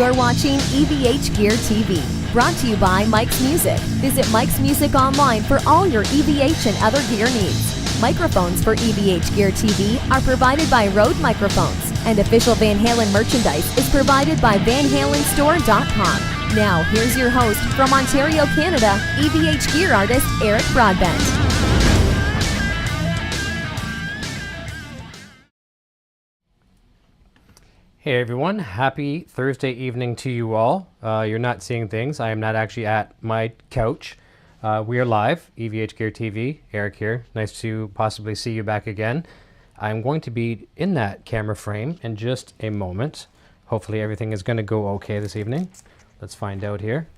You're watching EVH Gear TV, brought to you by Mike's Music. Visit Mike's Music online for all your EVH and other gear needs. Microphones for EVH Gear TV are provided by Rode Microphones, and official Van Halen merchandise is provided by VanHalenStore.com. Now, here's your host from Ontario, Canada, EVH Gear artist Eric Broadbent. Hey everyone, happy Thursday evening to you all. You're not seeing things. I am not actually at my couch. We are live, EVH Gear TV. Eric here. Nice to possibly see you back again. I'm going to be in that camera frame in just a moment. Hopefully everything is going to go okay this evening. Let's find out here.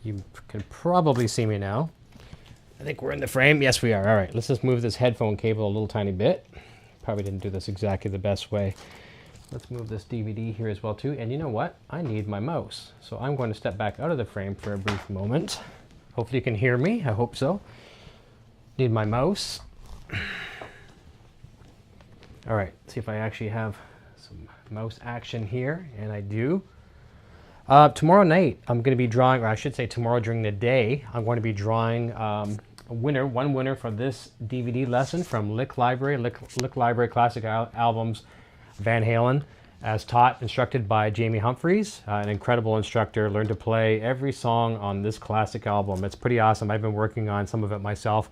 You can probably see me now. I think we're in the frame. Yes, we are. All right, let's just move this headphone cable a little tiny bit. Probably didn't do this exactly the best way. Let's move this DVD here as well too. And you know what? I need my mouse. So I'm going to step back out of the frame for a brief moment. Hopefully you can hear me. I hope so. Need my mouse. All right, see if I actually have some mouse action here. And I do. Tomorrow night, I'm going to be drawing, or I should say tomorrow during the day, I'm going to be drawing one winner for this DVD lesson from Lick Library Classic Albums Van Halen, as taught, instructed by Jamie Humphries, an incredible instructor. Learned to play every song on this classic album. It's pretty awesome. I've been working on some of it myself.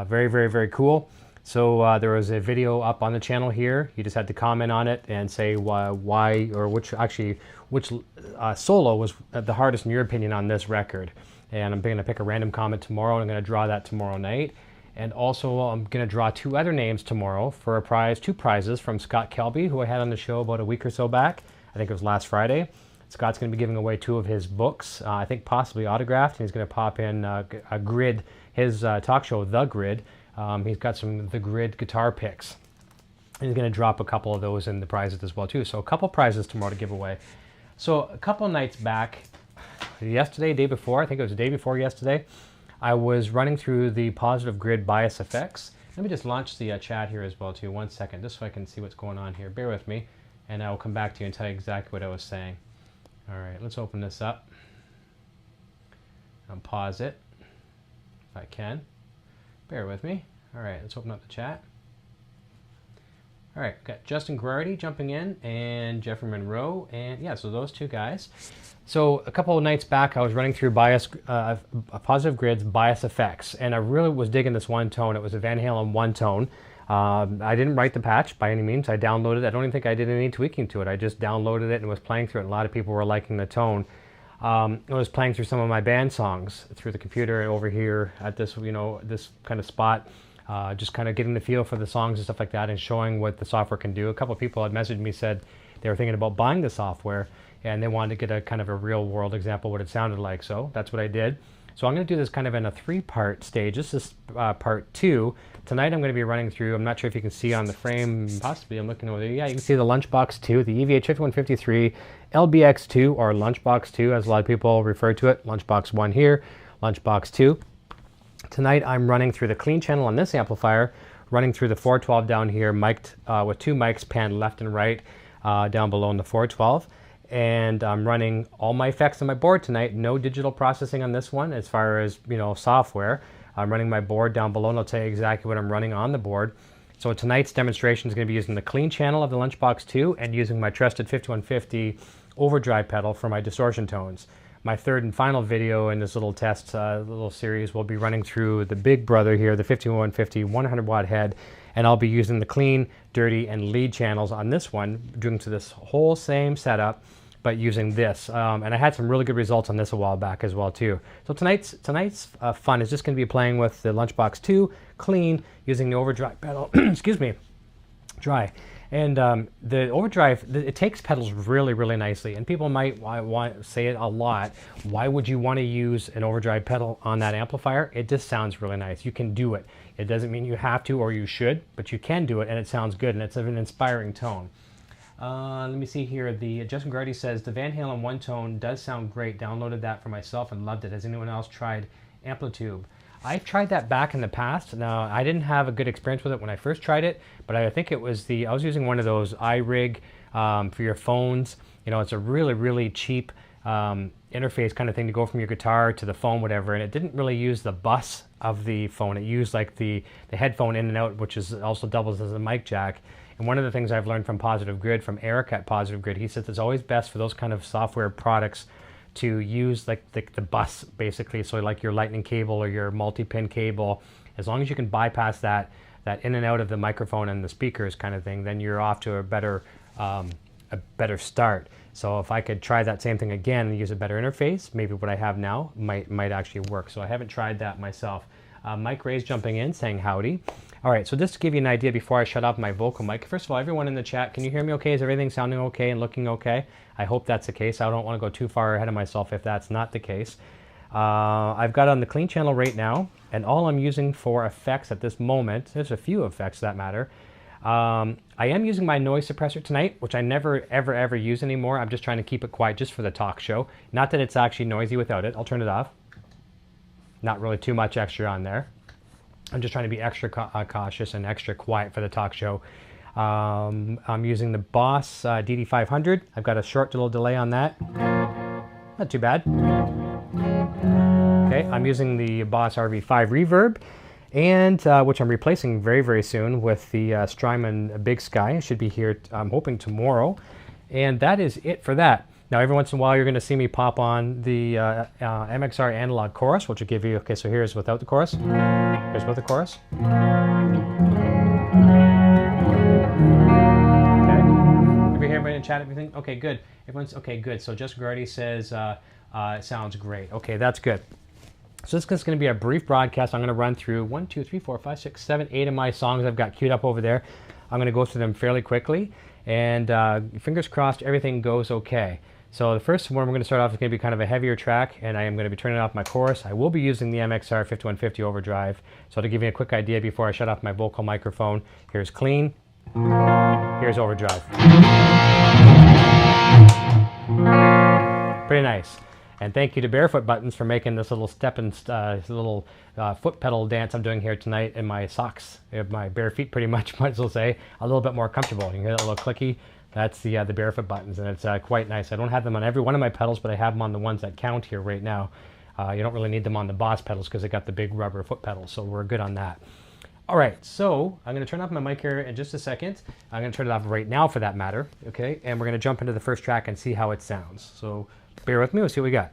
Very, very, very cool. So there was a video up on the channel here. You just had to comment on it and say why or which solo was the hardest in your opinion on this record. And I'm going to pick a random comment tomorrow, and I'm going to draw that tomorrow night. And also, I'm going to draw two other names tomorrow for a prize, two prizes from Scott Kelby, who I had on the show about a week or so back. I think it was last Friday. Scott's going to be giving away two of his books, I think possibly autographed. And he's going to pop in a Grid, his talk show, The Grid. He's got some The Grid guitar picks. And he's going to drop a couple of those in the prizes as well, too. So a couple prizes tomorrow to give away. So a couple nights back, yesterday, day before, I think it was the day before yesterday, I was running through the positive grid bias effects. Let me just launch the chat here as well too. 1 second, just so I can see what's going on here. Bear with me, and I will come back to you and tell you exactly what I was saying. All right, let's open this up. I'll pause it if I can. Bear with me. All right, let's open up the chat. All right, got Justin Guardi jumping in and Jeffrey Monroe, and yeah, so those two guys. So a couple of nights back, I was running through positive grids, bias effects, and I really was digging this one tone. It was a Van Halen one tone. I didn't write the patch by any means. I downloaded it. I don't even think I did any tweaking to it. I just downloaded it and was playing through it. And a lot of people were liking the tone. I was playing through some of my band songs through the computer over here at this, this kind of spot. Just kind of getting the feel for the songs and stuff like that, and showing what the software can do. A couple of people had messaged me, said they were thinking about buying the software, and they wanted to get a kind of a real world example of what it sounded like. So that's what I did. So I'm going to do this kind of in a three-part stage. This is part two. Tonight I'm going to be running through, I'm not sure if you can see on the frame, possibly I'm looking over there. Yeah, you can see the Lunchbox II, the EVH 5153, LBXII, or Lunchbox II, as a lot of people refer to it. Lunchbox I here, Lunchbox II. Tonight I'm running through the clean channel on this amplifier, running through the 412 down here, mic'd with two mics panned left and right down below in the 412. And I'm running all my effects on my board tonight. No digital processing on this one as far as software. I'm running my board down below, and I'll tell you exactly what I'm running on the board. So tonight's demonstration is going to be using the clean channel of the Lunchbox II and using my trusted 5150 Overdrive pedal for my distortion tones. My third and final video in this little test little series will be running through the big brother here, the 5150 100 watt head, and I'll be using the clean, dirty, and lead channels on this one, doing to this whole same setup, but using this. And I had some really good results on this a while back as well too. So tonight's fun is just going to be playing with the Lunchbox II, clean, using the Overdrive pedal, excuse me, dry. And the Overdrive, it takes pedals really, really nicely. And people might want to say it a lot. Why would you want to use an Overdrive pedal on that amplifier? It just sounds really nice. You can do it. It doesn't mean you have to or you should, but you can do it, and it sounds good, and it's an inspiring tone. Let me see here. The Justin Guardi says, the Van Halen one tone does sound great. Downloaded that for myself and loved it. Has anyone else tried Amplitube? I've tried that back in the past. Now, I didn't have a good experience with it when I first tried it, but I think it was I was using one of those iRig for your phones. You know, it's a really cheap interface kind of thing to go from your guitar to the phone, whatever. And it didn't really use the bus of the phone. It used like the headphone in and out, which is also doubles as a mic jack. And one of the things I've learned from Positive Grid, from Eric at Positive Grid, he says it's always best for those kind of software products to use like the bus, basically. So like your lightning cable or your multi-pin cable, as long as you can bypass that in and out of the microphone and the speakers kind of thing, then you're off to a better start. So if I could try that same thing again and use a better interface, maybe what I have now might actually work. So I haven't tried that myself. Mike Ray's jumping in saying howdy. All right, so just to give you an idea before I shut off my vocal mic, first of all, everyone in the chat, can you hear me okay? Is everything sounding okay and looking okay? I hope that's the case. I don't want to go too far ahead of myself if that's not the case. I've got on the clean channel right now, and all I'm using for effects at this moment, there's a few effects that matter. I am using my noise suppressor tonight, which I never ever use anymore. I'm just trying to keep it quiet just for the talk show. Not that it's actually noisy without it. I'll turn it off. Not really too much extra on there. I'm just trying to be extra cautious and extra quiet for the talk show. I'm using the Boss DD500. I've got a short little delay on that. Not too bad. Okay, I'm using the Boss RV5 reverb, and which I'm replacing very soon with the Strymon Big Sky. It should be here, I'm hoping, tomorrow. And that is it for that. Now, every once in a while, you're going to see me pop on the Mxr Analog Chorus, which will give you, okay, so here's without the chorus. Here's with the chorus. Okay. Everybody here, everybody in chat, everything? Okay, good. Everyone's, okay, good. So Just Grady says, it sounds great. Okay, that's good. So this is going to be a brief broadcast. I'm going to run through 1, 2, 3, 4, 5, 6, 7, 8 of my songs I've got queued up over there. I'm going to go through them fairly quickly. And fingers crossed, everything goes okay. So the first one we're going to start off is going to be kind of a heavier track, and I am going to be turning off my chorus. I will be using the Mxr 5150 Overdrive. So to give you a quick idea before I shut off my vocal microphone, here's clean, here's overdrive. Pretty nice. And thank you to Barefoot Buttons for making this little step and little foot pedal dance I'm doing here tonight in my socks, my bare feet pretty much, might as well say, a little bit more comfortable. You can hear that little clicky. That's the Barefoot Buttons, and it's quite nice. I don't have them on every one of my pedals, but I have them on the ones that count here right now. You don't really need them on the Boss pedals because they got the big rubber foot pedals, so we're good on that. All right, so I'm going to turn off my mic here in just a second. I'm going to turn it off right now for that matter, okay? And we're going to jump into the first track and see how it sounds. So bear with me, we'll see what we got.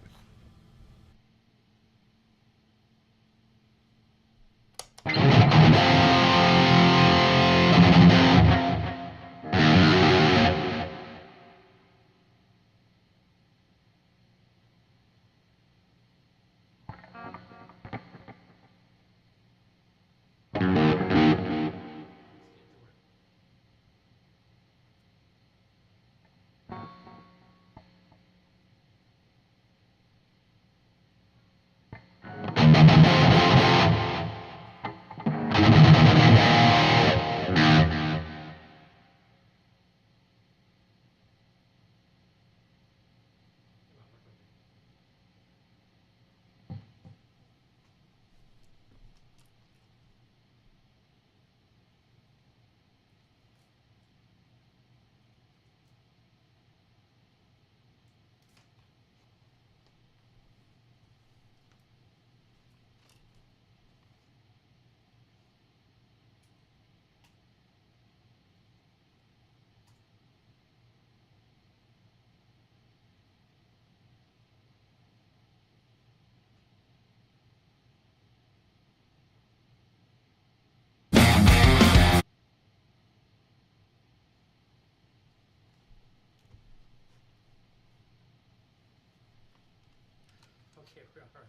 Okay, we're all right.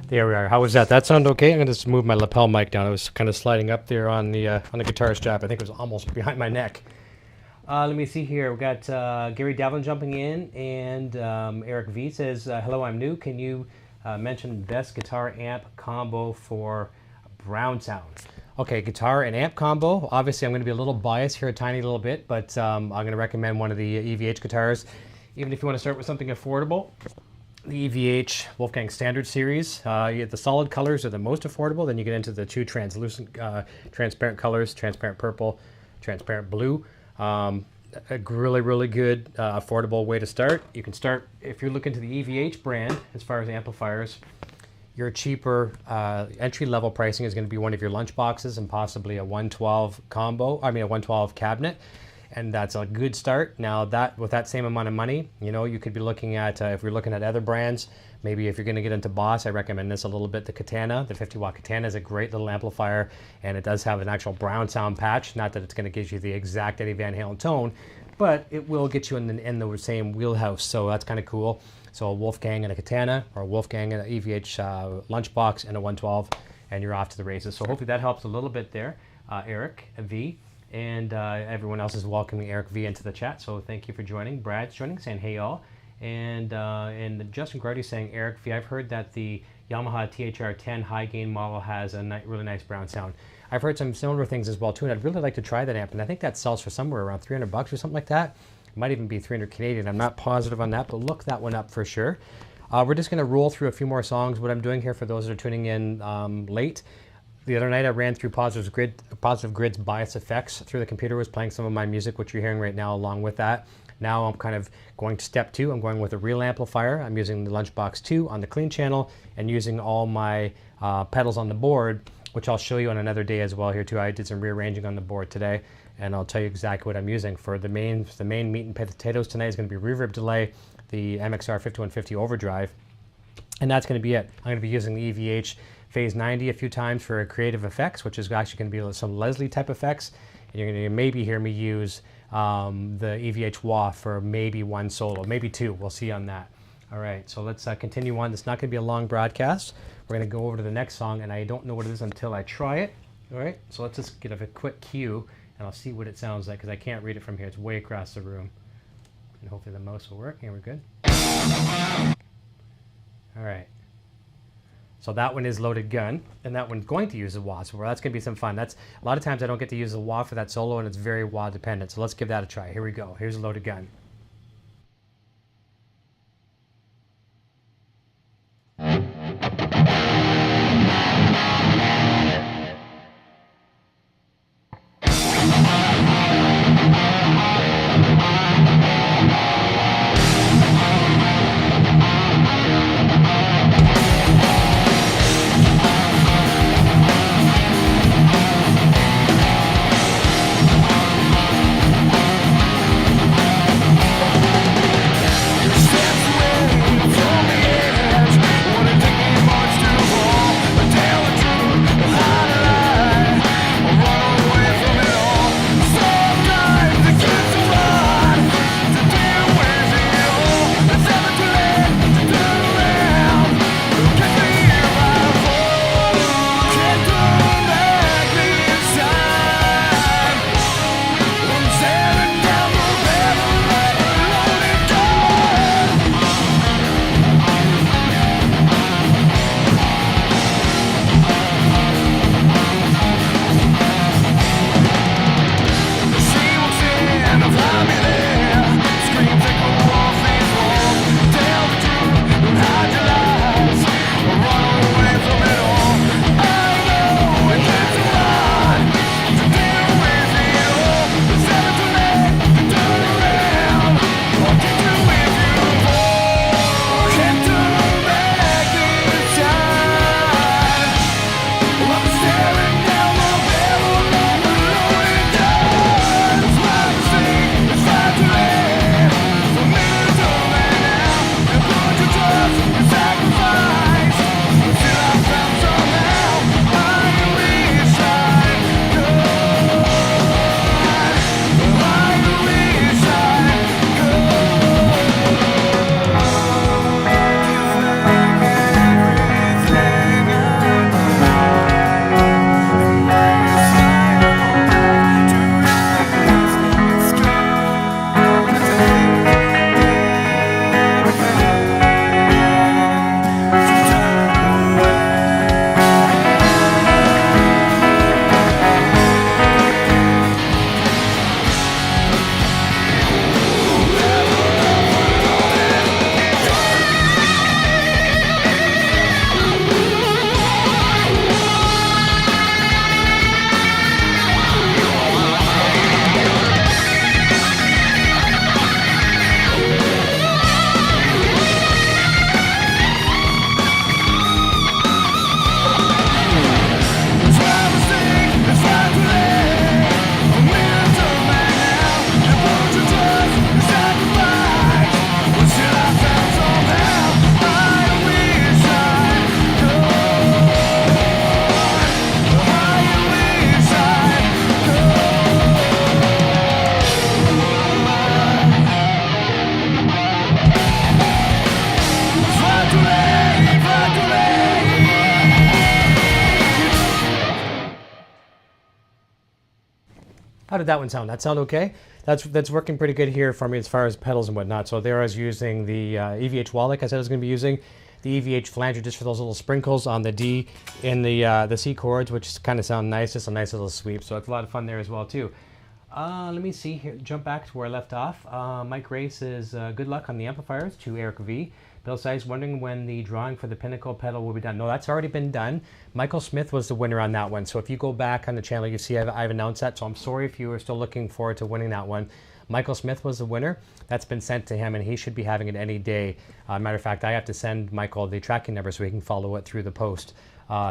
There we are. How was that? That sound okay? I'm going to just move my lapel mic down. It was kind of sliding up there on the guitar strap. I think it was almost behind my neck. Let me see here. We've got Gary Davlin jumping in, and Eric V says, hello, I'm new. Can you mention best guitar amp combo for brown sound? Okay, guitar and amp combo. Obviously, I'm going to be a little biased here, a tiny little bit, but I'm going to recommend one of the EVH guitars. Even if you want to start with something affordable, the EVH Wolfgang Standard Series. The solid colors are the most affordable. Then you get into the two translucent, transparent colors, transparent purple, transparent blue. A really, really good, affordable way to start. You can start, if you're looking to the EVH brand, as far as amplifiers, your cheaper entry-level pricing is going to be one of your Lunchboxes and possibly a 112 combo, a 112 cabinet. And that's a good start. Now that with that same amount of money, you know, you could be looking at, if you're looking at other brands, maybe if you're going to get into Boss, I recommend this a little bit. The Katana, the 50-watt Katana is a great little amplifier, and it does have an actual brown sound patch. Not that it's going to give you the exact Eddie Van Halen tone, but it will get you in the same wheelhouse. So that's kind of cool. So a Wolfgang and a Katana, or a Wolfgang and an EVH Lunchbox and a 112, and you're off to the races. So hopefully that helps a little bit there, Eric V. And everyone else is welcoming Eric V into the chat, so thank you for joining. Brad's joining, saying hey all. And Justin Grady saying, Eric V, I've heard that the Yamaha THR-10 high gain model has a really nice brown sound. I've heard some similar things as well too, and I'd really like to try that amp, and I think that sells for somewhere around $300 or something like that. It might even be 300 Canadian. I'm not positive on that, but look that one up for sure. We're just going to roll through a few more songs. What I'm doing here for those that are tuning in late, the other night I ran through Positive Grid's bias effects through the computer, was playing some of my music, which you're hearing right now along with that. Now I'm kind of going to step two. I'm going with a real amplifier. I'm using the Lunchbox II on the clean channel and using all my pedals on the board, which I'll show you on another day as well here too. I did some rearranging on the board today, and I'll tell you exactly what I'm using. For the main meat and potatoes tonight is going to be reverb delay, the Mxr 5150 Overdrive, and that's going to be it. I'm going to be using the EVH Phase 90 a few times for creative effects, which is actually going to be some Leslie type effects. And you're going to maybe hear me use the EVH wah for maybe one solo, maybe two. We'll see on that. All right, so let's continue on. It's not going to be a long broadcast. We're going to go over to the next song, and I don't know what it is until I try it. All right, so let's just get a quick cue, and I'll see what it sounds like, because I can't read it from here. It's way across the room. And hopefully the mouse will work. Here, we're good. All right. So that one is Loaded Gun, and that one's going to use a wah, so that's going to be some fun. That's a lot of times I don't get to use a wah for that solo, and it's very wah dependent. So let's give that a try. Here we go. Here's Loaded Gun. How did that one sound? That sound okay? That's working pretty good here for me as far as pedals and whatnot. So there I was using the EVH wall, like I said I was going to be using. The EVH flanger just for those little sprinkles on the D in the C chords, which kind of sound nice. Just a nice little sweep. So it's a lot of fun there as well too. Let me see here. Jump back to where I left off. Mike Ray says, good luck on the amplifiers to Eric V. Bill Size wondering when the drawing for the Pinnacle pedal will be done. No, that's already been done. Michael Smith was the winner on that one. So if you go back on the channel, you see I've announced that. So I'm sorry if you are still looking forward to winning that one. Michael Smith was the winner. That's been sent to him, and he should be having it any day. Matter of fact, I have to send Michael the tracking number so he can follow it through the post,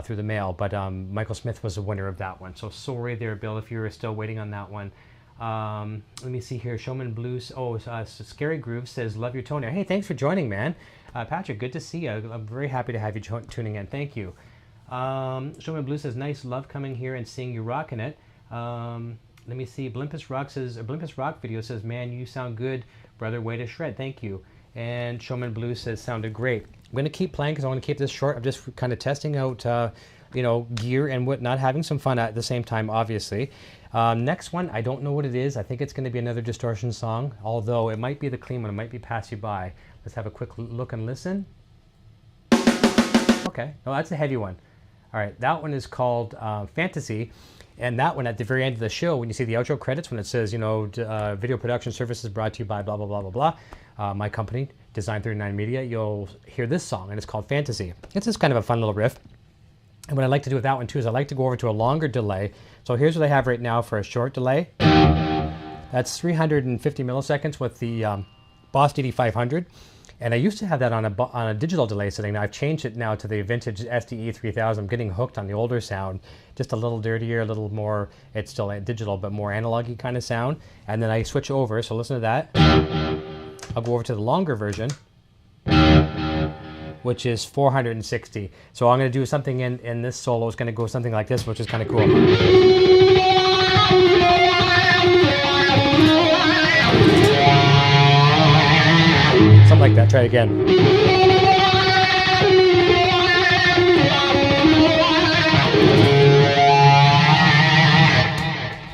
through the mail. But Michael Smith was the winner of that one. So sorry there, Bill, if you were still waiting on that one. Let me see here. Showman Blues. Oh, Scary Groove says, love your toner. Hey, thanks for joining, man. Patrick, good to see you. I'm very happy to have you tuning in. Thank you. Showman Blue says, nice, love coming here and seeing you rocking it. Let me see. Blimpus Rock says, Blimpus Rock video says, man, you sound good, brother. Way to shred. Thank you. And Showman Blue says, sounded great. I'm going to keep playing because I want to keep this short. I'm just kind of testing out, you know, gear and whatnot, having some fun at the same time, obviously. Next one, I don't know what it is. I think it's going to be another distortion song, although it might be the clean one. It might be Pass You By. Let's have a quick look and listen. Okay, no, that's a heavy one. All right, that one is called Fantasy, and that one at the very end of the show, when you see the outro credits, when it says, you know, video production services brought to you by blah, blah, blah, blah, blah, my company, Design 39 Media, you'll hear this song, and it's called Fantasy. It's just kind of a fun little riff. And what I like to do with that one, too, is I like to go over to a longer delay. So here's what I have right now for a short delay. That's 350 milliseconds with the Boss DD500. And I used to have that on a digital delay setting. Now I've changed it now to the vintage SDE 3000. I'm getting hooked on the older sound. Just a little dirtier, a little more, it's still digital, but more analog-y kind of sound. And then I switch over, so listen to that. I'll go over to the longer version, which is 460. So I'm going to do something in this solo. It's going to go something like this, which is kind of cool. Something like that. Try it again.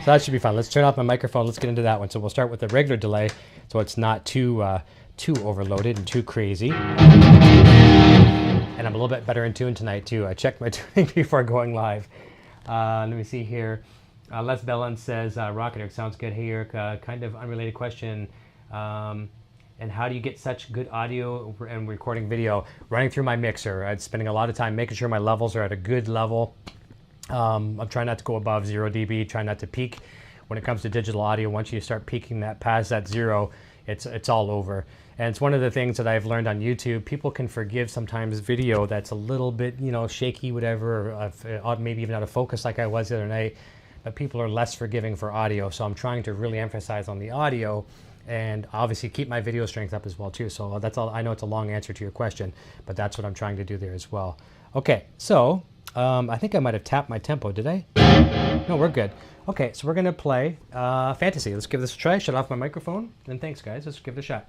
So that should be fun. Let's turn off my microphone. Let's get into that one. So we'll start with the regular delay, so it's not too overloaded and too crazy. And I'm a little bit better in tune tonight too. I checked my tuning before going live. Let me see here. Les Bellin says, Rocket Eric, sounds good. Hey Eric, kind of unrelated question. And how do you get such good audio and recording video? Running through my mixer. I'm spending a lot of time making sure my levels are at a good level. I'm trying not to go above 0 dB, trying not to peak. When it comes to digital audio, once you start peaking that past that 0, it's all over. And it's one of the things that I've learned on YouTube. People can forgive sometimes video that's a little bit, you know, shaky, whatever, maybe even out of focus like I was the other night. But people are less forgiving for audio. So I'm trying to really emphasize on the audio and obviously keep my video strength up as well too. So that's all. I know it's a long answer to your question, but that's what I'm trying to do there as well. Okay, so I think I might have tapped my tempo, did I? No, we're good. Okay, so we're gonna play Fantasy. Let's give this a try. Shut off my microphone, and thanks guys. Let's give it a shot.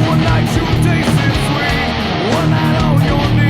One night you tasted sweet, one night on your knee.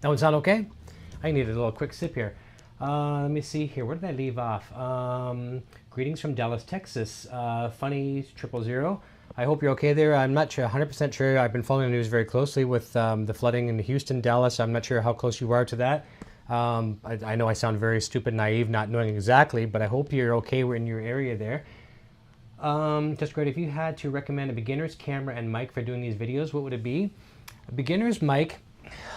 That one sound okay? I need a little quick sip here. Let me see here. Where did I leave off? Greetings from Dallas, Texas. Funny 000. I hope you're okay there. I'm not sure, 100% sure. I've been following the news very closely with the flooding in Houston, Dallas. I'm not sure how close you are to that. I know I sound very stupid, naive, not knowing exactly, but I hope you're okay in your area there. Just great. If you had to recommend a beginner's camera and mic for doing these videos, what would it be? A beginner's mic.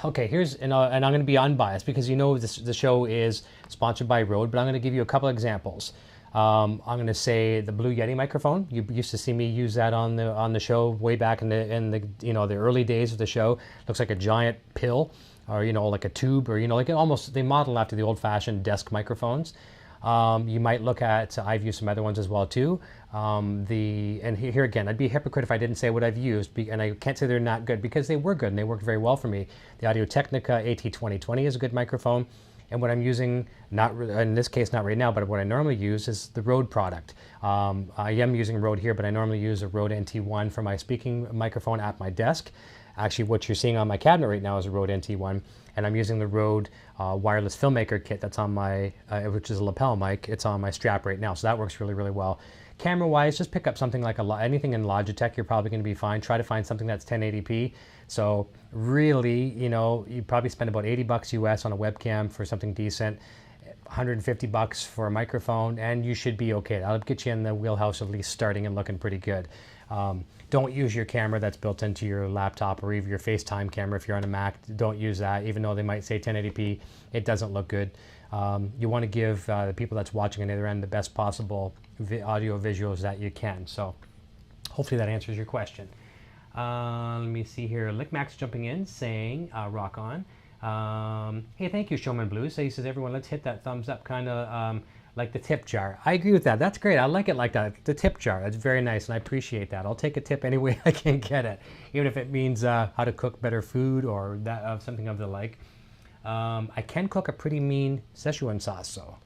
Okay, and I'm going to be unbiased because you know the show is sponsored by Rode, but I'm going to give you a couple examples. I'm going to say the Blue Yeti microphone. You used to see me use that on the show way back in the early days of the show. Looks like a giant pill, or like a tube, or like almost they model after the old-fashioned desk microphones. You might look at, I've used some other ones as well too. And here again, I'd be a hypocrite if I didn't say what I've used, and I can't say they're not good because they were good and they worked very well for me. The Audio-Technica AT2020 is a good microphone, and what I'm using, in this case not right now, but what I normally use is the Rode product. I am using Rode here, but I normally use a Rode NT1 for my speaking microphone at my desk. Actually, what you're seeing on my cabinet right now is a Rode NT1, and I'm using the Rode wireless filmmaker kit that's on my, which is a lapel mic. It's on my strap right now, so that works really, really well. Camera-wise, just pick up something like anything in Logitech. You're probably going to be fine. Try to find something that's 1080p. So really, you probably spend about $80 US on a webcam for something decent, $150 for a microphone, and you should be okay. That'll get you in the wheelhouse at least starting and looking pretty good. Don't use your camera that's built into your laptop or even your FaceTime camera if you're on a Mac. Don't use that, even though they might say 1080p. It doesn't look good. You want to give the people that's watching on the other end the best possible audio visuals that you can. So hopefully that answers your question. Let me see here. Lickmax jumping in saying, rock on. Hey, thank you, Showman Blues. So he says, everyone, let's hit that thumbs up, kind of like the tip jar. I agree with that. That's great. I like it like that. The tip jar. That's very nice, and I appreciate that. I'll take a tip any way I can get it, even if it means how to cook better food or that something of the like. I can cook a pretty mean Szechuan sauce, so.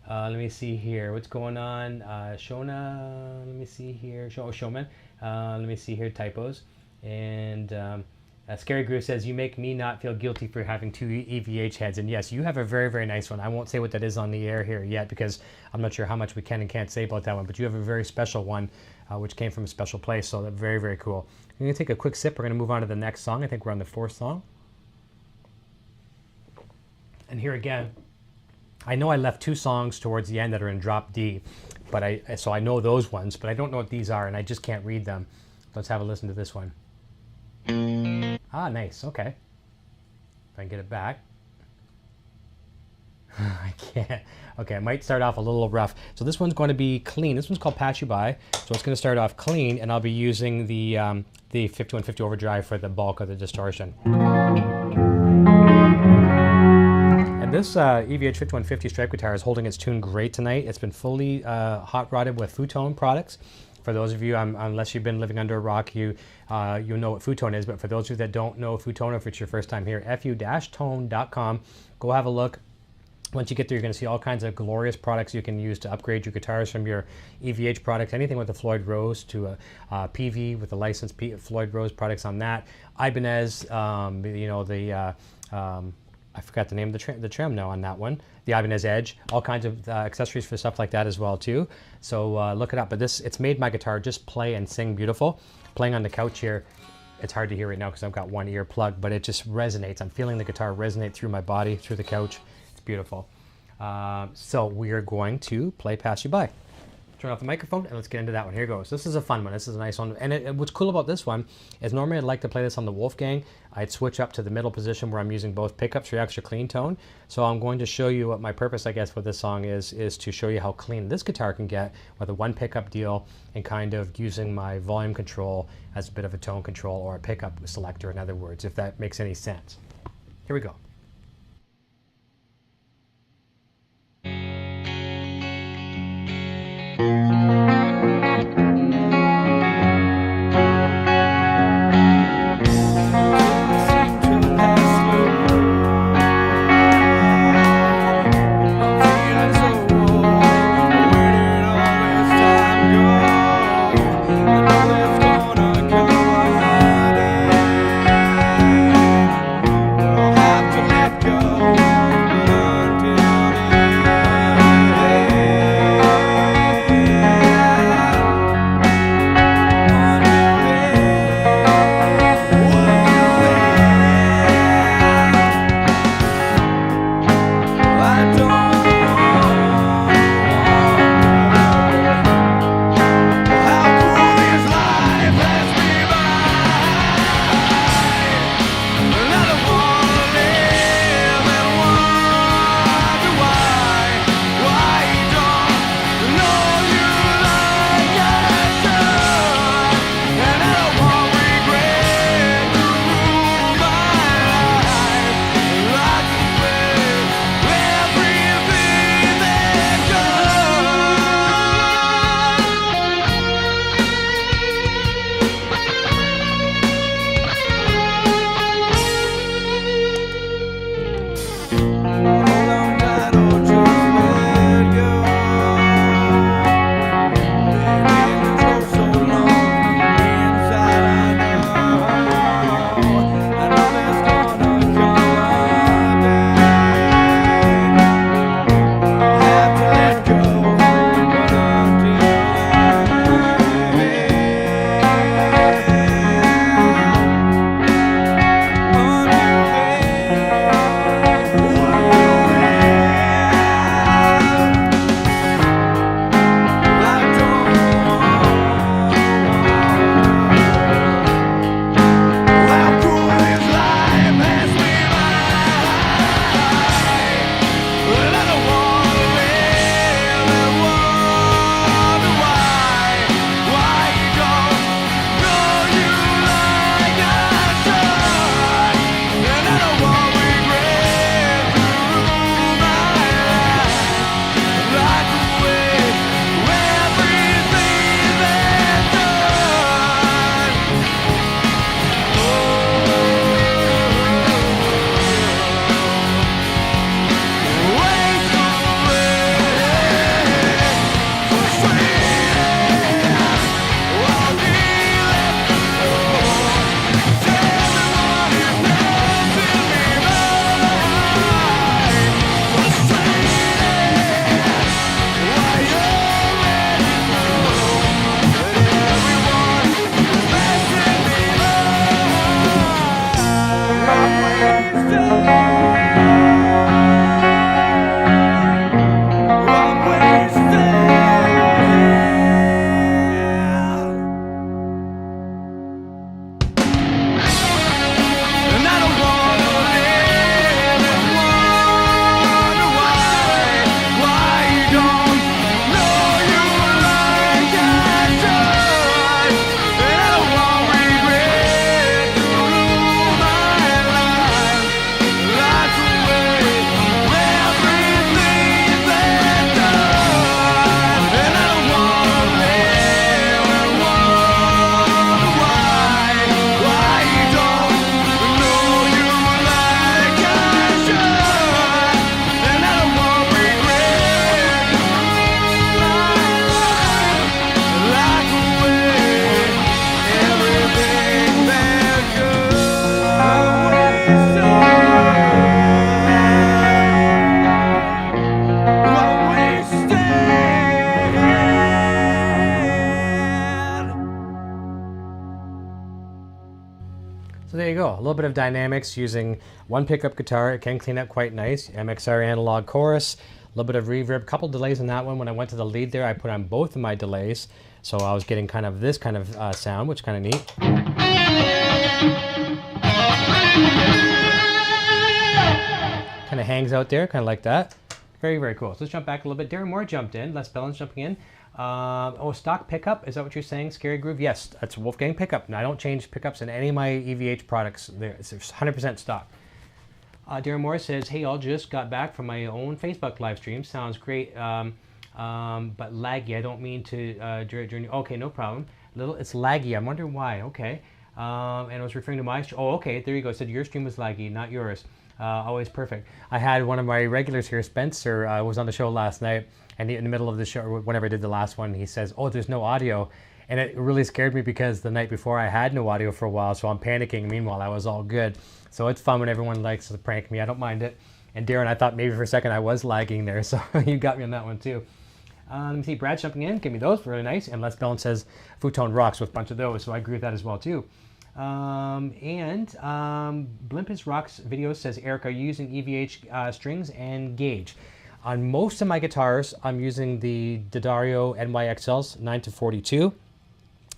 Let me see here. What's going on? Shona, let me see here. Showman. Let me see here. Typos. And Scary Groove says, you make me not feel guilty for having two EVH heads. And yes, you have a very, very nice one. I won't say what that is on the air here yet because I'm not sure how much we can and can't say about that one. But you have a very special one, which came from a special place. So that's very, very cool. I'm going to take a quick sip. We're going to move on to the next song. I think we're on the 4th song. And here again, I know I left 2 songs towards the end that are in drop D, but so I know those ones, but I don't know what these are, and I just can't read them. Let's have a listen to this one. Ah, nice. Okay. If I can get it back. I can't. Okay, I might start off a little rough. So this one's going to be clean. This one's called Pass You By. So it's going to start off clean, and I'll be using the 5150 Overdrive for the bulk of the distortion. This EVH 5150 Stripe guitar is holding its tune great tonight. It's been fully hot rodded with Futone products. For those of you, unless you've been living under a rock, you know what Futone is. But for those of you that don't know Futone, if it's your first time here, fu-tone.com. Go have a look. Once you get there, you're going to see all kinds of glorious products you can use to upgrade your guitars from your EVH products, anything with the Floyd Rose to a PV with the licensed Floyd Rose products on that. Ibanez, I forgot the name of the trim now on that one. The Ibanez Edge, all kinds of accessories for stuff like that as well too. So look it up. But it's made my guitar just play and sing beautiful. Playing on the couch here, it's hard to hear right now because I've got one ear plugged, but it just resonates. I'm feeling the guitar resonate through my body, through the couch. It's beautiful. So we are going to play Pass You By. Turn off the microphone and let's get into that one. Here goes. This is a fun one. This is a nice one. And what's cool about this one is normally I'd like to play this on the Wolfgang. I'd switch up to the middle position where I'm using both pickups for extra clean tone. So I'm going to show you what my purpose, I guess, with this song is to show you how clean this guitar can get with a 1 pickup deal and kind of using my volume control as a bit of a tone control or a pickup selector, in other words, if that makes any sense. Here we go. Have to So there you go, a little bit of dynamics using one pickup guitar. It can clean up quite nice. Mxr Analog Chorus, a little bit of reverb, couple delays on that one. When I went to the lead there, I put on both of my delays. So I was getting kind of this kind of sound, which is kind of neat. Kind of hangs out there, kind of like that. Very, very cool. So let's jump back a little bit. Darren Moore jumped in. Les Bellins jumping in. Oh, stock pickup, is that what you're saying? Scary Groove? Yes, that's Wolfgang pickup. And I don't change pickups in any of my EVH products. It's 100% stock. Darren Moore says, hey, all just got back from my own Facebook live stream. Sounds great, but laggy. I don't mean to journey. Okay, no problem. It's laggy. I'm wondering why. Okay. And I was referring to my stream. Oh, okay, there you go. It said your stream was laggy, not yours. Always perfect. I had one of my regulars here, Spencer, was on the show last night, and in the middle of the show, whenever I did the last one, he says, oh, there's no audio. And it really scared me because the night before I had no audio for a while, so I'm panicking. Meanwhile, I was all good. So it's fun when everyone likes to prank me. I don't mind it. And Darren, I thought maybe for a second I was lagging there, so you got me on that one too. Let me see, Brad jumping in, give me those, really nice. And Les Bellin says, Futon rocks with a bunch of those, so I agree with that as well too. Blimpus Rocks video says, Eric, are you using Evh strings and gauge? On most of my guitars, I'm using the D'Addario NYXLs 9-42.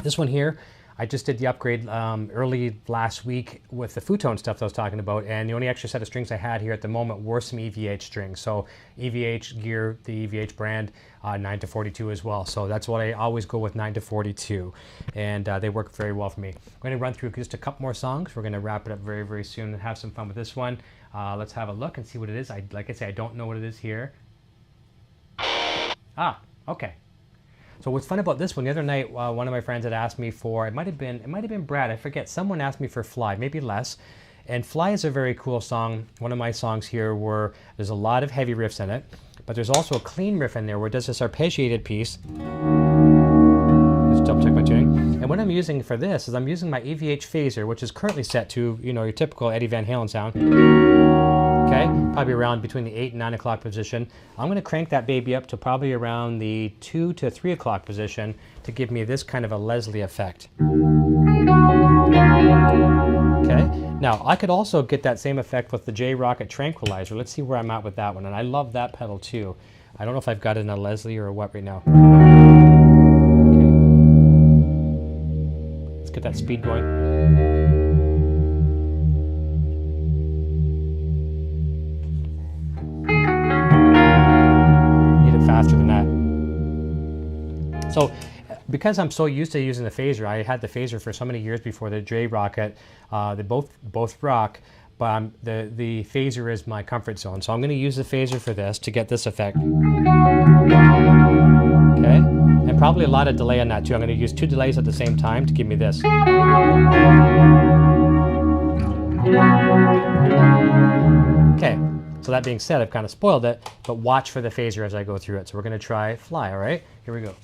This one here, I just did the upgrade early last week with the Futon stuff that I was talking about, and the only extra set of strings I had here at the moment were some Evh strings. So Evh Gear, the Evh brand, 9-42 as well. So that's what I always go with, 9-42, and they work very well for me. I'm going to run through just a couple more songs. We're going to wrap it up very, very soon and have some fun with this one. Let's have a look and see what it is. Like I say, I don't know what it is here. Ah, okay. So what's fun about this one, the other night, one of my friends had asked me for, it might have been Brad, I forget, someone asked me for Fly, maybe Les. And Fly is a very cool song. One of my songs here where there's a lot of heavy riffs in it, but there's also a clean riff in there where it does this arpeggiated piece. Let's double check my tuning. And what I'm using for this is I'm using my EVH phaser, which is currently set to, you know, your typical Eddie Van Halen sound. Okay, probably around between the 8 and 9 o'clock position. I'm going to crank that baby up to probably around the 2 to 3 o'clock position to give me this kind of a Leslie effect. Okay, now I could also get that same effect with the J-Rocket Tranquilizer. Let's see where I'm at with that one, and I love that pedal too. I don't know if I've got it in a Leslie or a what right now. Okay, let's get that speed going. Faster than that. So because I'm so used to using the phaser, I had the phaser for so many years before the J-Rocket. They both rock, but the phaser is my comfort zone. So I'm going to use the phaser for this to get this effect. Okay, and probably a lot of delay on that too. I'm going to use 2 delays at the same time to give me this. Okay. So that being said, I've kind of spoiled it, but watch for the phaser as I go through it. So we're going to try Fly, all right? Here we go.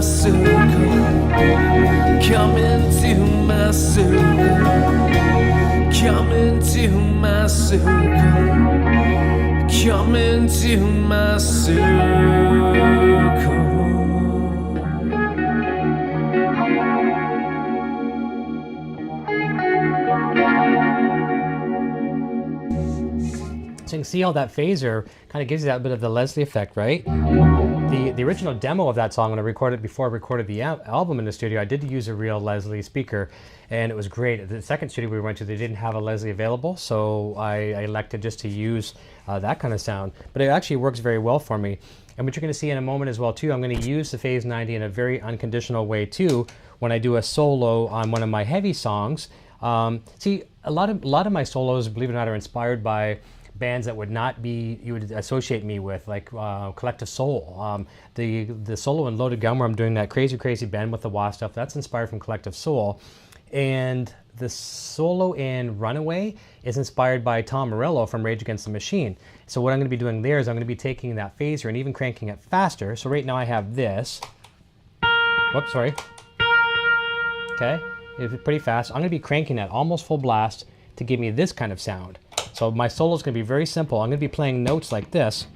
circle, come into my circle, come into my circle, come into my circle. So you can see how that phaser kind of gives you that bit of the Leslie effect, right? The original demo of that song, when I recorded it before I recorded the album in the studio, I did use a real Leslie speaker, and it was great. The second studio we went to, they didn't have a Leslie available, so I elected just to use that kind of sound. But it actually works very well for me. And what you're going to see in a moment as well, too, I'm going to use the Phase 90 in a very unconditional way, too, when I do a solo on one of my heavy songs. See, a lot of my solos, believe it or not, are inspired by bands that would not be, you would associate me with, like Collective Soul. The solo in Loaded Gun, where I'm doing that crazy, crazy bend with the wah stuff, that's inspired from Collective Soul. And the solo in Runaway is inspired by Tom Morello from Rage Against the Machine. So what I'm going to be doing there is I'm going to be taking that phaser and even cranking it faster. So right now I have this. Whoops, sorry. Okay, it's pretty fast. I'm going to be cranking that almost full blast to give me this kind of sound. So my solo is going to be very simple. I'm going to be playing notes like this.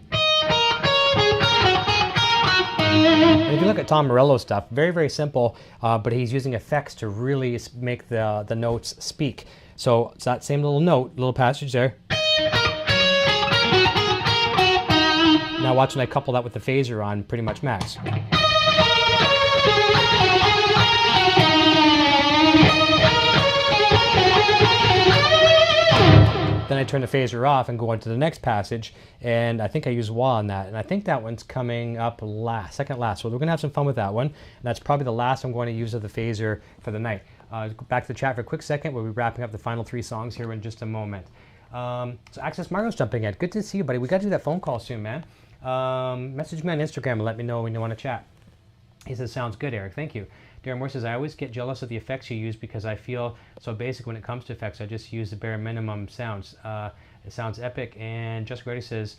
And if you look at Tom Morello's stuff, very, very simple, but he's using effects to really make the notes speak. So it's that same little note, little passage there. Now watch when I couple that with the phaser on pretty much max. Then I turn the phaser off and go on to the next passage, and I think I use wah on that, and I think that one's coming up last, second last. So we're going to have some fun with that one, and that's probably the last I'm going to use of the phaser for the night. Go back to the chat for a quick second. We'll be wrapping up the final 3 songs here in just a moment. So Access Mario's jumping in. Good to see you, buddy. We got to do that phone call soon, man. Message me on Instagram and let me know when you want to chat. He says, sounds good, Eric. Thank you. Darren Moore says, I always get jealous of the effects you use because I feel so basic when it comes to effects. I just use the bare minimum sounds. It sounds epic. And Just Grady says,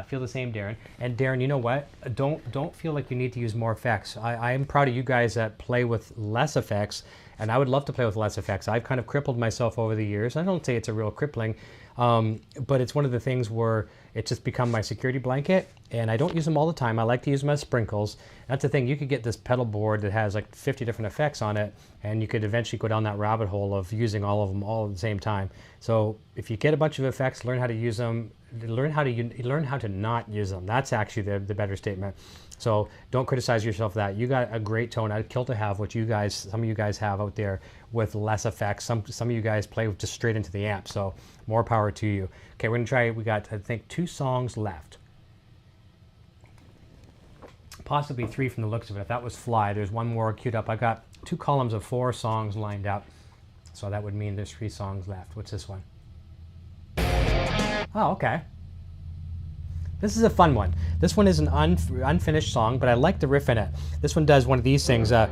feel the same, Darren. And Darren, you know what? Don't feel like you need to use more effects. I'm proud of you guys that play with less effects, and I would love to play with less effects. I've kind of crippled myself over the years. I don't say it's a real crippling, but it's one of the things where it's just become my security blanket, and I don't use them all the time. I like to use them as sprinkles. That's the thing. You could get this pedal board that has like 50 different effects on it, and you could eventually go down that rabbit hole of using all of them all at the same time. So if you get a bunch of effects, learn how to use them. Learn how to not use them. That's actually the better statement. So don't criticize yourself for that. You got a great tone. I'd kill to have what some of you guys have out there with less effects. Some of you guys play just straight into the amp. So more power to you. Okay, we're gonna try. We got, I think, 2 songs left. Possibly 3 from the looks of it. If that was Fly, there's one more queued up. I got 2 columns of 4 songs lined up. So that would mean there's 3 songs left. What's this one? Oh, okay. This is a fun one. This one is an unfinished song, but I like the riff in it. This one does one of these things. Little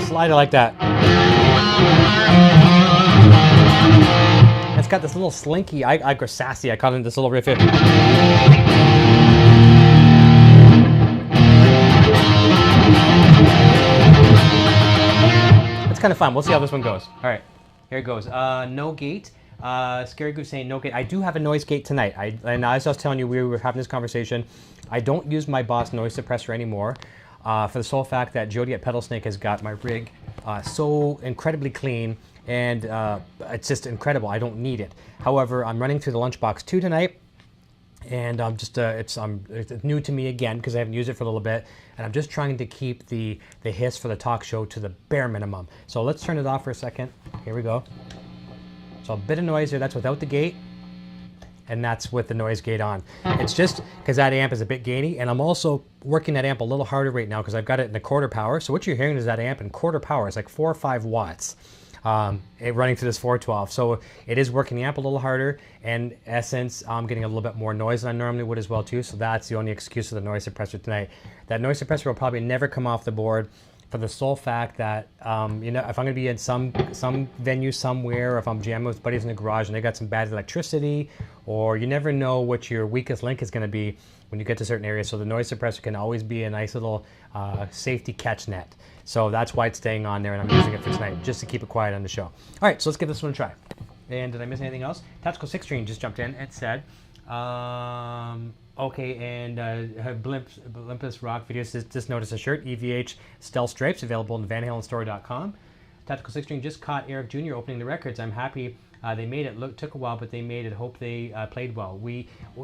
slide, I like that. It's got this little slinky, I go sassy, I call it this little riff here. It's kind of fun. We'll see how this one goes. All right, here it goes. No gate. Scary Goose saying no gate. I do have a noise gate tonight. And as I was telling you, we were having this conversation. I don't use my Boss noise suppressor anymore for the sole fact that Jody at Pedal Snake has got my rig so incredibly clean, and it's just incredible. I don't need it. However, I'm running through the Lunchbox II tonight, and I'm just it's new to me again because I haven't used it for a little bit, and I'm just trying to keep the hiss for the talk show to the bare minimum. So let's turn it off for a second. Here we go. So a bit of noise here. That's without the gate, and that's with the noise gate on. It's just because that amp is a bit gainy, and I'm also working that amp a little harder right now because I've got it in a quarter power. So what you're hearing is that amp in quarter power. It's like 4 or 5 watts. Running through this 412. So it is working the amp a little harder, and in essence, I'm getting a little bit more noise than I normally would as well too. So that's the only excuse for the noise suppressor tonight. That noise suppressor will probably never come off the board for the sole fact that, you know, if I'm going to be in some venue somewhere, or if I'm jamming with buddies in the garage and they got some bad electricity, or you never know what your weakest link is going to be when you get to certain areas. So the noise suppressor can always be a nice little safety catch net. So that's why it's staying on there, and I'm using it for tonight, just to keep it quiet on the show. All right, so let's give this one a try. And did I miss anything else? Tactical 6 String just jumped in and said, okay, and Olympus Rock Videos just noticed a shirt, EVH Stealth Stripes, available on VanHalenStore.com. Tactical 6 String just caught Eric Jr. opening the records. I'm happy they made it. Took a while, but they made it. Hope they played well.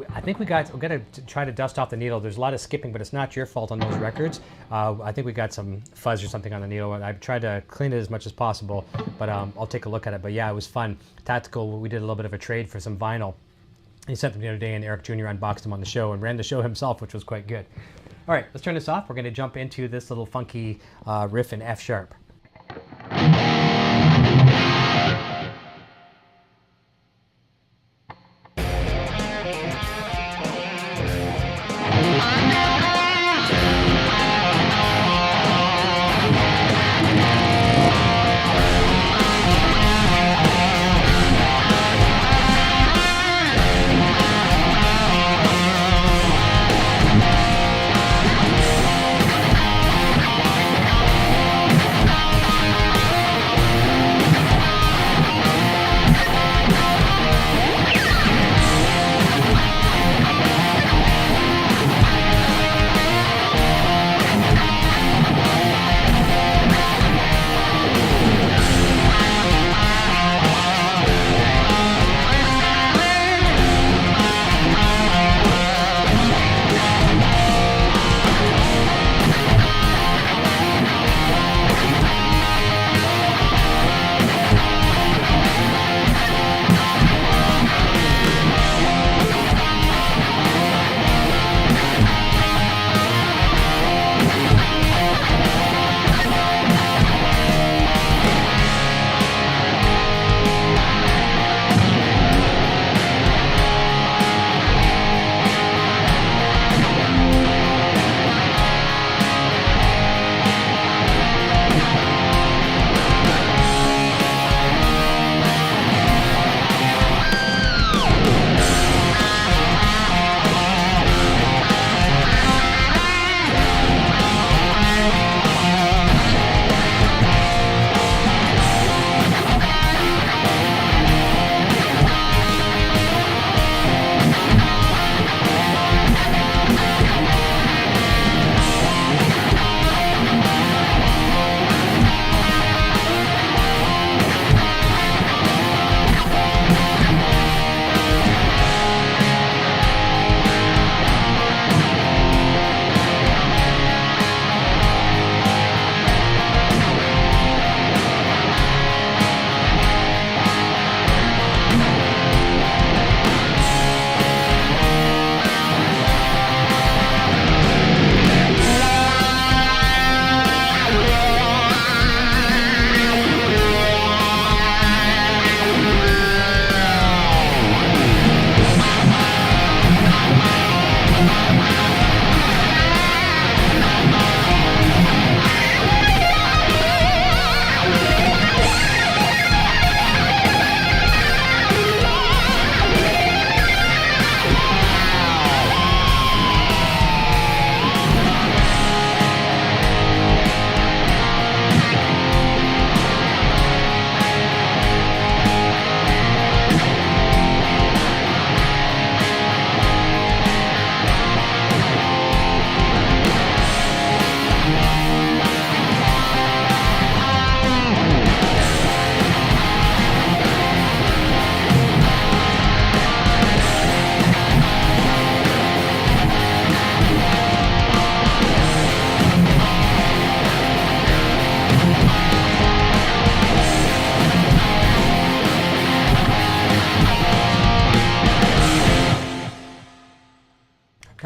I think we got to try to dust off the needle. There's a lot of skipping, but it's not your fault on those records. I think we got some fuzz or something on the needle. I tried to clean it as much as possible, but I'll take a look at it. But yeah, it was fun. Tactical, we did a little bit of a trade for some vinyl. He sent them the other day, and Eric Jr. unboxed them on the show and ran the show himself, which was quite good. All right, let's turn this off. We're going to jump into this little funky riff in F sharp.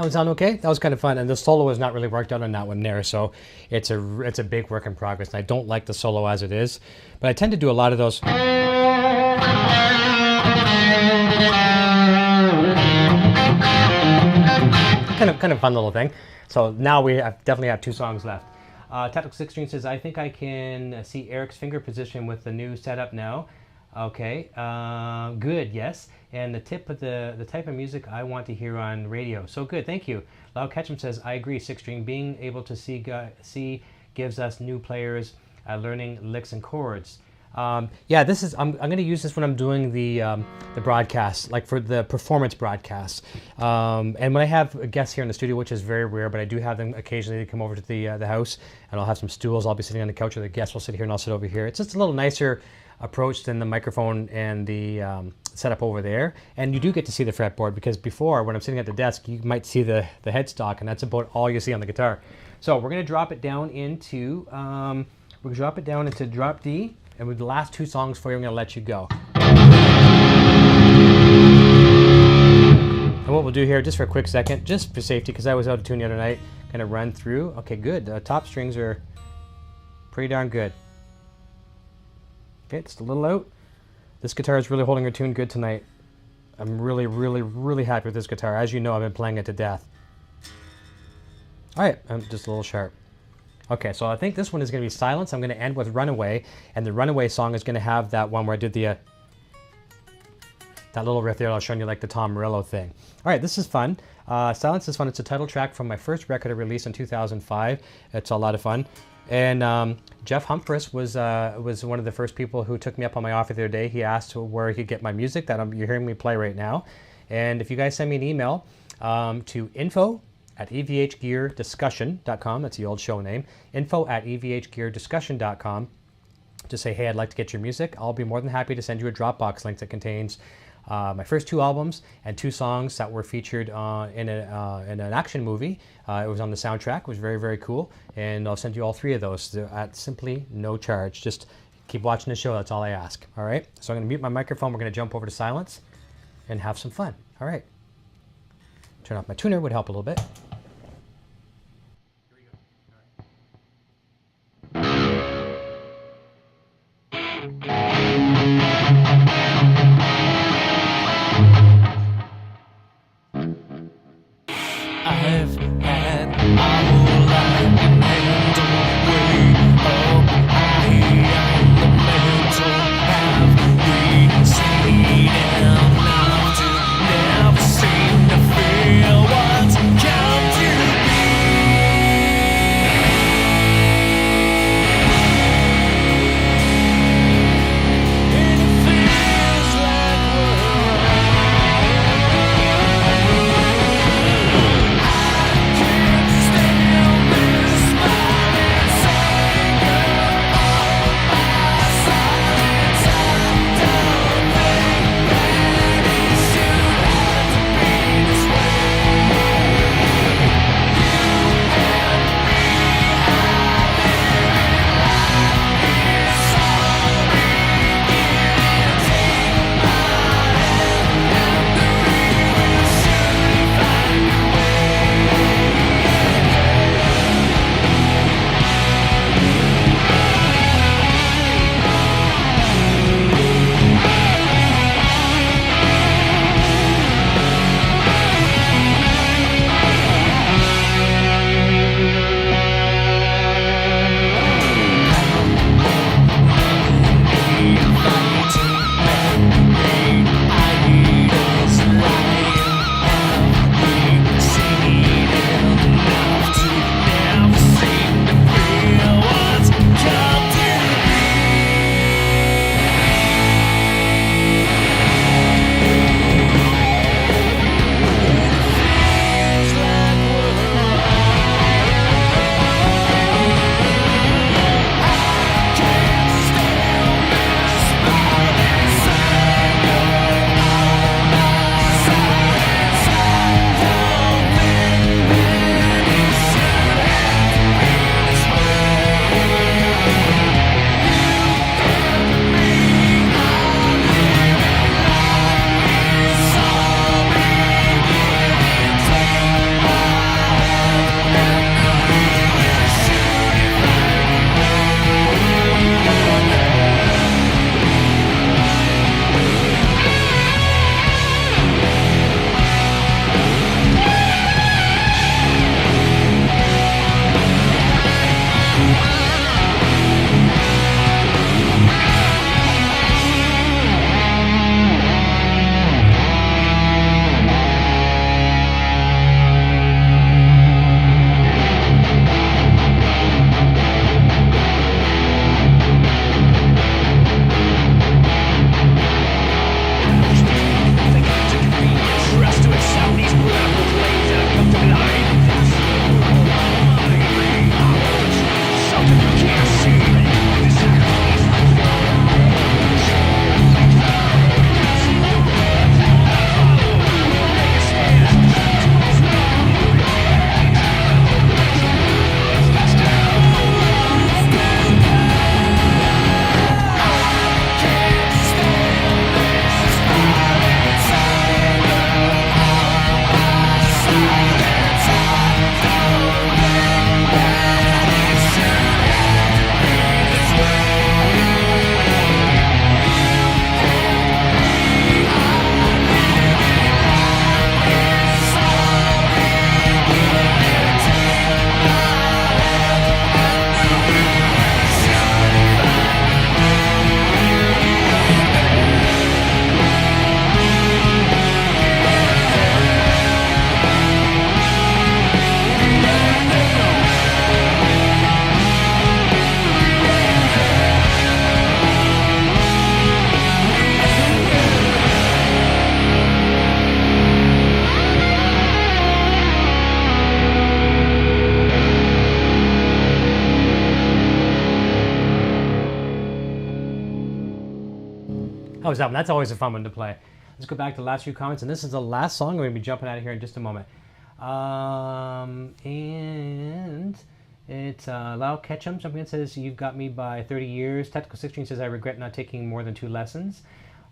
That one sound okay? That was kind of fun, and the solo is not really worked out on that one there, so it's a big work in progress. And I don't like the solo as it is, but I tend to do a lot of those. Kind of fun little thing. So now we definitely have 2 songs left. Tactical 6 String says, I think I can see Eric's finger position with the new setup now. Okay, good, yes. And the tip of the type of music I want to hear on radio. So good, thank you. Loud Ketchum says, I agree, 6 String. Being able to see gives us new players learning licks and chords. Yeah, this is, I'm going to use this when I'm doing the broadcast, like for the performance broadcasts. And when I have guests here in the studio, which is very rare, but I do have them occasionally come over to the house, and I'll have some stools. I'll be sitting on the couch, or the guests will sit here and I'll sit over here. It's just a little nicer approach than the microphone and the setup over there. And you do get to see the fretboard, because before, when I'm sitting at the desk, you might see the headstock, and that's about all you see on the guitar. So we're going to drop it down into drop D. And with the last two songs for you, I'm going to let you go. And what we'll do here, just for a quick second, just for safety, because I was out of tune the other night, going to run through. Okay, good. The top strings are pretty darn good. Okay, just a little out. This guitar is really holding her tune good tonight. I'm really, really, really happy with this guitar. As you know, I've been playing it to death. All right, I'm just a little sharp. Okay, so I think this one is going to be Silence. I'm going to end with Runaway, and the Runaway song is going to have that one where I did the that little riff there. I was showing you, like the Tom Morello thing. All right, this is fun. Silence is fun. It's a title track from my first record I released in 2005. It's a lot of fun. And Jeff Humphreys was one of the first people who took me up on my offer the other day. He asked where he could get my music that you're hearing me play right now. And if you guys send me an email to info@evhgeardiscussion.com, that's the old show name, info@evhgeardiscussion.com, to say, hey, I'd like to get your music, I'll be more than happy to send you a Dropbox link that contains my first two albums and two songs that were featured in an action movie. It was on the soundtrack. It was very, very cool. And I'll send you all three of those at simply no charge. Just keep watching the show. That's all I ask. All right? So I'm going to mute my microphone. We're going to jump over to Silence and have some fun. All right. Turn off my tuner would help a little bit. I've had all I can handle, way up high on the mantle. Have we seen enough to never seem to feel what's coming? House album. That's always a fun one to play. Let's go back to the last few comments, and this is the last song. We're going to be jumping out of here in just a moment. And it's Lau Ketchum jumping in, says, you've got me by 30 years. Tactical 16 says, I regret not taking more than 2 lessons.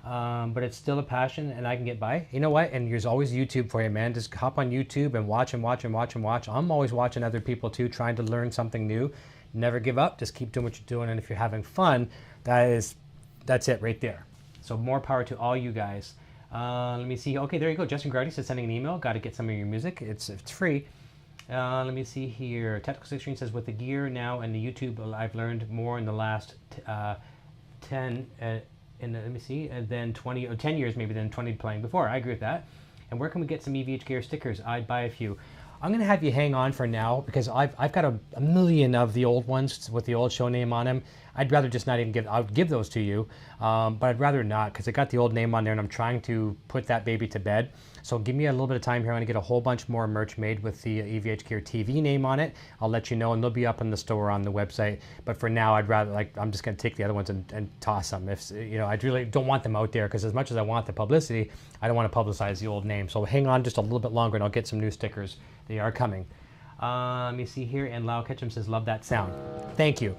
But it's still a passion, and I can get by. You know what? And there's always YouTube for you, man. Just hop on YouTube and watch and watch and watch and watch. I'm always watching other people too, trying to learn something new. Never give up. Just keep doing what you're doing, and if you're having fun, that's it right there. So more power to all you guys. Let me see. Okay, there you go. Justin Grady says, sending an email. Got to get some of your music. It's free. Let me see here. Tactical 16 says, with the gear now and the YouTube, I've learned more in the last 10. Let me see, and then 20 or 10 years maybe than 20 playing before. I agree with that. And where can we get some Evh Gear stickers? I'd buy a few. I'm going to have you hang on for now because I've got a million of the old ones with the old show name on them. I'd rather just not even give, I would give those to you, but I'd rather not because it got the old name on there and I'm trying to put that baby to bed. So give me a little bit of time here. I'm going to get a whole bunch more merch made with the Evh Gear TV name on it. I'll let you know, and they'll be up in the store on the website. But for now, I'd rather, I'm just going to take the other ones and toss them. If I really don't want them out there because as much as I want the publicity, I don't want to publicize the old name. So hang on just a little bit longer and I'll get some new stickers. They are coming. Let me see here. And Lau Ketchum says, love that sound. Thank you.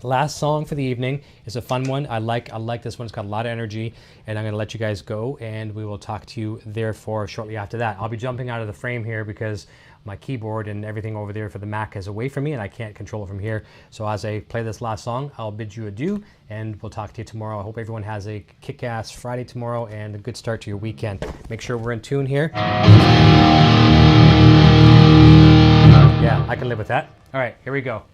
Last song for the evening is a fun one. I like this one. It's got a lot of energy, and I'm going to let you guys go, and we will talk to you therefore shortly after that. I'll be jumping out of the frame here because my keyboard and everything over there for the Mac is away from me, and I can't control it from here. So as I play this last song, I'll bid you adieu, and we'll talk to you tomorrow. I hope everyone has a kick-ass Friday tomorrow and a good start to your weekend. Make sure we're in tune here. Yeah, I can live with that. All right, here we go.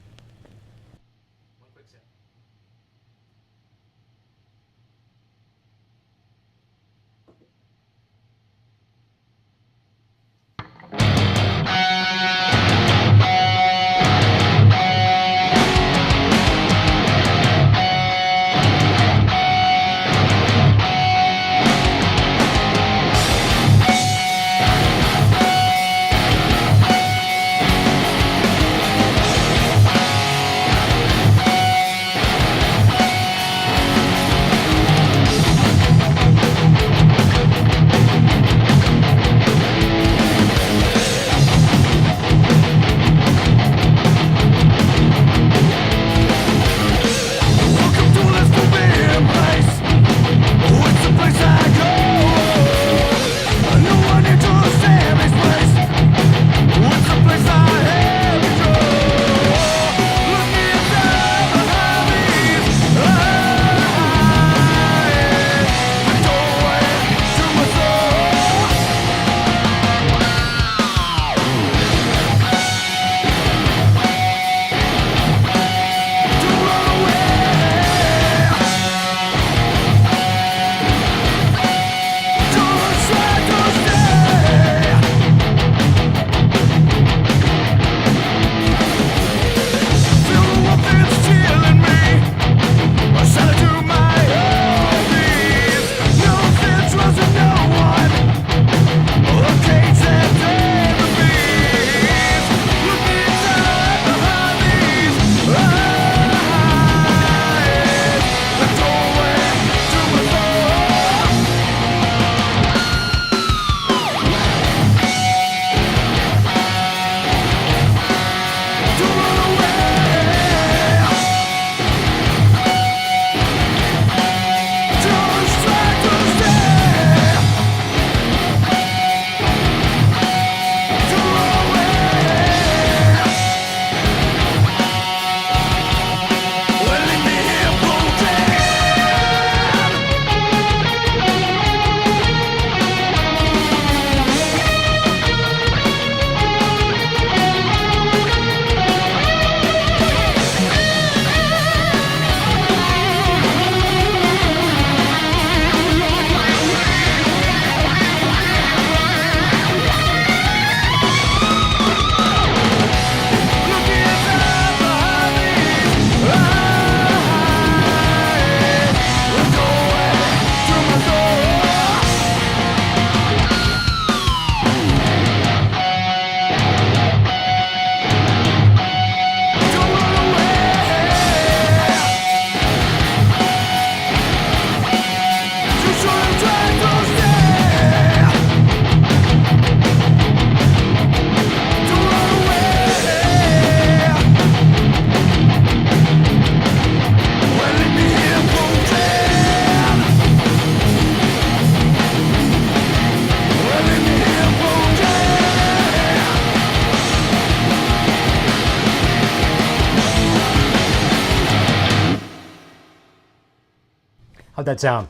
How'd that sound?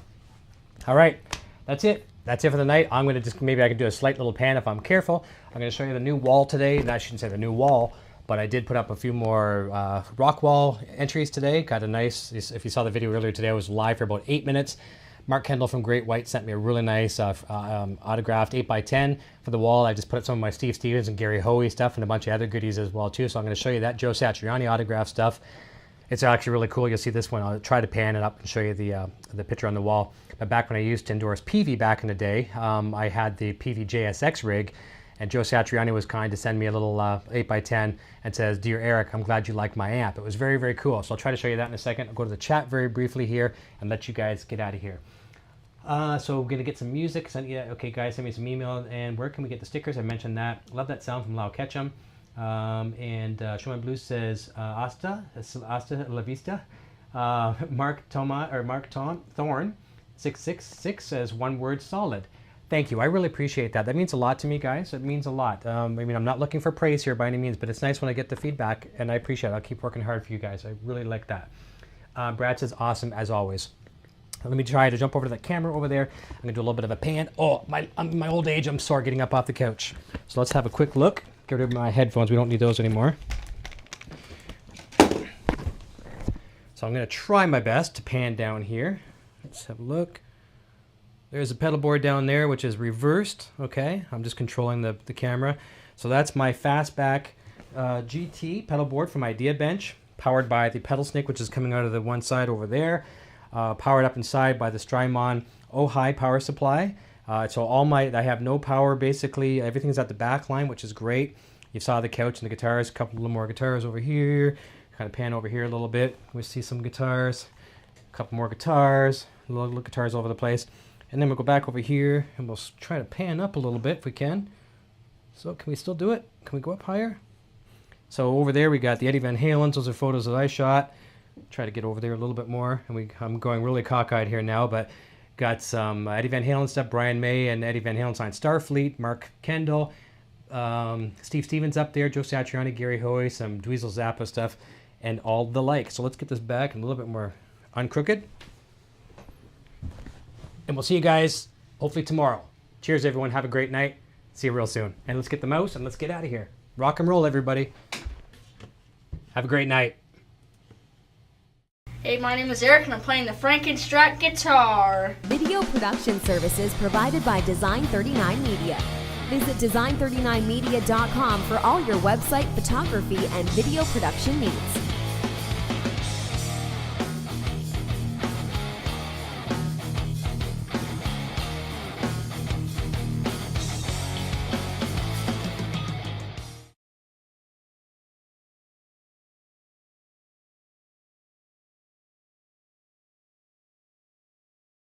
All right, that's it. That's it for the night. I'm going to just, maybe I can do a slight little pan if I'm careful. I'm going to show you the new wall today. And I shouldn't say the new wall, but I did put up a few more rock wall entries today. Got a nice, if you saw the video earlier today, I was live for about 8 minutes. Mark Kendall from Great White sent me a really nice autographed 8x10 for the wall. I just put up some of my Steve Stevens and Gary Hoey stuff and a bunch of other goodies as well too. So I'm going to show you that Joe Satriani autograph stuff. It's actually really cool. You'll see this one. I'll try to pan it up and show you the picture on the wall. But back when I used to endorse Peavey back in the day, I had the Peavey JSX rig, and Joe Satriani was kind to send me a little 8x10 and says, "Dear Eric, I'm glad you like my amp." It was very, very cool. So I'll try to show you that in a second. I'll go to the chat very briefly here and let you guys get out of here. So we're going to get some music. Okay, guys, send me some email. And where can we get the stickers? I mentioned that. Love that sound from Lau Ketchum. Showman Blues says, Hasta la vista. Mark Thorne 666 says, "One word, solid." Thank you. I really appreciate that. That means a lot to me, guys. It means a lot. I mean, I'm not looking for praise here by any means, but it's nice when I get the feedback, and I appreciate it. I'll keep working hard for you guys. I really like that. Brad says, "Awesome as always." Let me try to jump over to that camera over there. I'm going to do a little bit of a pan. Oh, my old age, I'm sore getting up off the couch. So let's have a quick look. Get rid of my headphones. We don't need those anymore. So I'm going to try my best to pan down here. Let's have a look. There's a pedal board down there, which is reversed. Okay, I'm just controlling the camera. So that's my Fastback GT pedal board from Idea Bench, powered by the pedal snake, which is coming out of the one side over there. Powered up inside by the Strymon Oh-Hi power supply. So I have no power basically. Everything's at the back line, which is great. You saw the couch and the guitars, a couple little more guitars over here. Kind of pan over here a little bit. We see some guitars, a couple more guitars, little guitars all over the place. And then we'll go back over here and we'll try to pan up a little bit if we can. So can we still do it? Can we go up higher? So over there we got the Eddie Van Halen's. Those are photos that I shot. Try to get over there a little bit more. And I'm going really cockeyed here now, but got some Eddie Van Halen stuff, Brian May and Eddie Van Halen signed Starfleet, Mark Kendall, Steve Stevens up there, Joe Satriani, Gary Hoey, some Dweezil Zappa stuff, and all the like. So let's get this back and a little bit more uncrooked. And we'll see you guys hopefully tomorrow. Cheers, everyone. Have a great night. See you real soon. And let's get the mouse and let's get out of here. Rock and roll, everybody. Have a great night. Hey, my name is Eric and I'm playing the Frankenstrat guitar. Video production services provided by Design 39 Media. Visit design39media.com for all your website, photography, and video production needs.